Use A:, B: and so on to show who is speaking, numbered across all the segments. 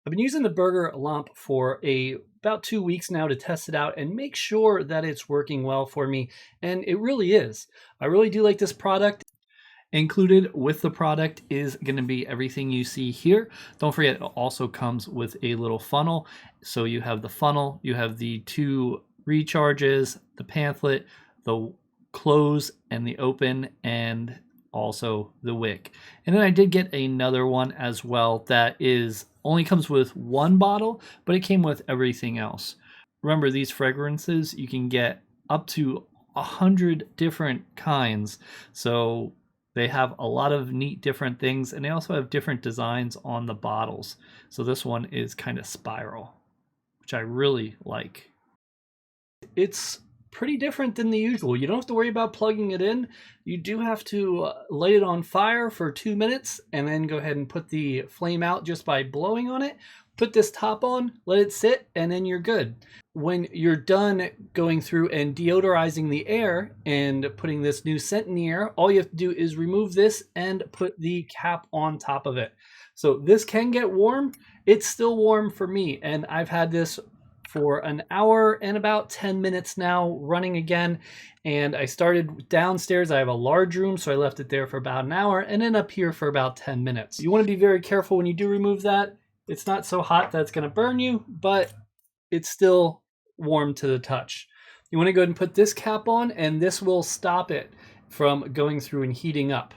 A: I've been using the Berger lamp for about 2 weeks now to test it out and make sure that it's working well for me, and it really is. I really do like this product. Included with the product is going to be everything you see here. Don't forget, it also comes with a little funnel. So you have the funnel, you have the two recharges, the pamphlet, the close and the open, and also the wick. And then I did get another one as well that is only comes with one bottle, but it came with everything else. Remember, these fragrances you can get up to 100 different kinds. So they have a lot of neat different things, and they also have different designs on the bottles. So this one is kind of spiral, which I really like. It's pretty different than the usual. You don't have to worry about plugging it in. You do have to light it on fire for 2 minutes and then go ahead and put the flame out just by blowing on it. Put this top on, let it sit, and then you're good. When you're done going through and deodorizing the air and putting this new scent in the air, all you have to do is remove this and put the cap on top of it. So this can get warm. It's still warm for me, and I've had this for an hour and about 10 minutes now running again. And I started downstairs. I have a large room, so I left it there for about an hour, and then up here for about 10 minutes. You want to be very careful when you do remove that. It's not so hot that it's going to burn you, but it's still warm to the touch. You want to go ahead and put this cap on, and this will stop it from going through and heating up.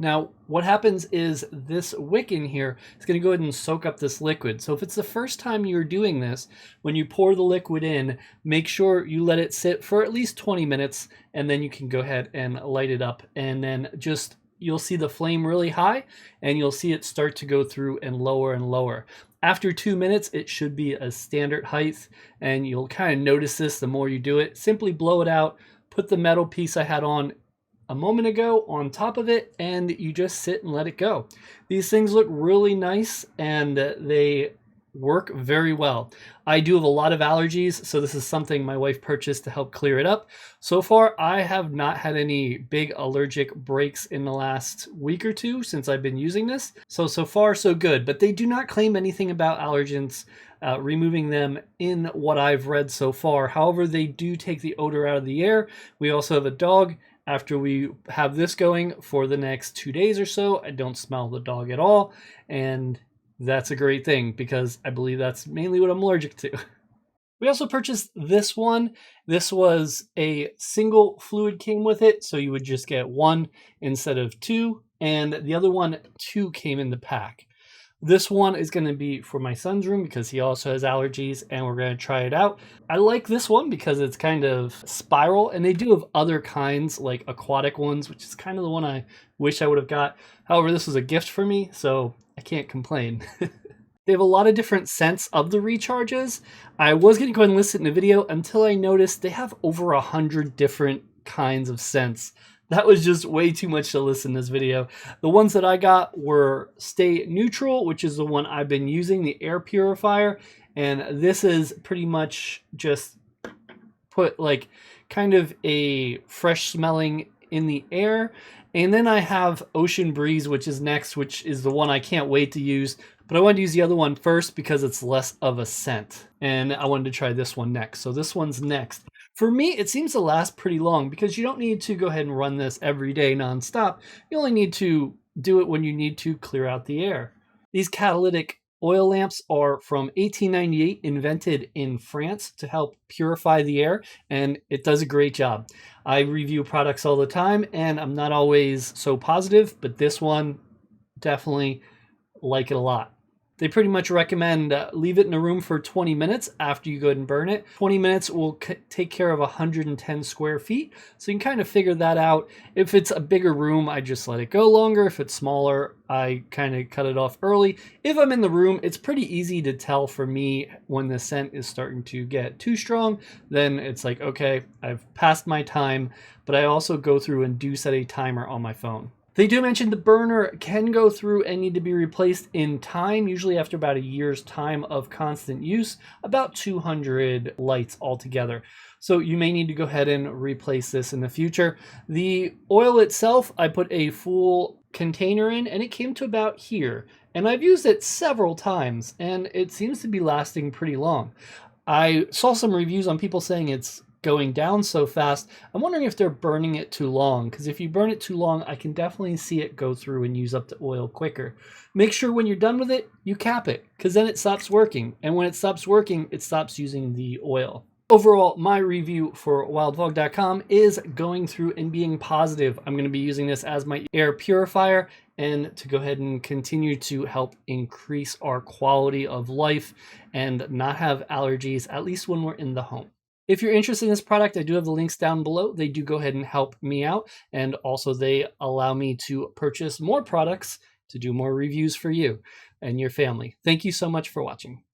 A: Now, what happens is this wick in here is going to go ahead and soak up this liquid. So if it's the first time you're doing this, when you pour the liquid in, make sure you let it sit for at least 20 minutes, and then you can go ahead and light it up. And then just, you'll see the flame really high, and you'll see it start to go through and lower. After 2 minutes, it should be a standard height, and you'll kind of notice this the more you do it. Simply blow it out, put the metal piece I had on a moment ago on top of it, and you just sit and let it go. These things look really nice, and they work very well. I do have a lot of allergies, so this is something my wife purchased to help clear it up. So far, I have not had any big allergic breaks in the last week or two since I've been using this. So far, so good. But they do not claim anything about allergens, removing them in what I've read so far. However, they do take the odor out of the air. We also have a dog. After we have this going for the next 2 days or so, I don't smell the dog at all. And that's a great thing, because I believe that's mainly what I'm allergic to. We also purchased this one. This was a single fluid came with it, so you would just get one instead of two. And the other one, two came in the pack. This one is going to be for my son's room because he also has allergies, and we're going to try it out. I like this one because it's kind of spiral, and they do have other kinds like aquatic ones, which is kind of the one I wish I would have got. However, this was a gift for me, so I can't complain. They have a lot of different scents of the recharges. I was going to go ahead and list it in the video until I noticed they have over 100 different kinds of scents. That was just way too much to list in this video. The ones that I got were Stay Neutral, which is the one I've been using, the air purifier. And this is pretty much just put like kind of a fresh smelling in the air. And then I have Ocean Breeze, which is next, which is the one I can't wait to use. But I wanted to use the other one first because it's less of a scent. And I wanted to try this one next. So this one's next. For me, it seems to last pretty long because you don't need to go ahead and run this every day nonstop. You only need to do it when you need to clear out the air. These catalytic oil lamps are from 1898, invented in France to help purify the air, and it does a great job. I review products all the time, and I'm not always so positive, but this one, definitely like it a lot. They pretty much recommend leave it in a room for 20 minutes after you go ahead and burn it. 20 minutes will take care of 110 square feet. So you can kind of figure that out. If it's a bigger room, I just let it go longer. If it's smaller, I kind of cut it off early. If I'm in the room, it's pretty easy to tell for me when the scent is starting to get too strong. Then it's like, okay, I've passed my time, but I also go through and do set a timer on my phone. They do mention the burner can go through and need to be replaced in time, usually after about a year's time of constant use, about 200 lights altogether. So you may need to go ahead and replace this in the future. The oil itself, I put a full container in, and it came to about here. And I've used it several times, and it seems to be lasting pretty long. I saw some reviews on people saying it's going down so fast. I'm wondering if they're burning it too long, because if you burn it too long, I can definitely see it go through and use up the oil quicker. Make sure when you're done with it, you cap it, because then it stops working. And when it stops working, it stops using the oil. Overall, my review for wildfog.com is going through and being positive. I'm going to be using this as my air purifier and to go ahead and continue to help increase our quality of life and not have allergies, at least when we're in the home. If you're interested in this product, I do have the links down below. They do go ahead and help me out, and also they allow me to purchase more products to do more reviews for you and your family. Thank you so much for watching.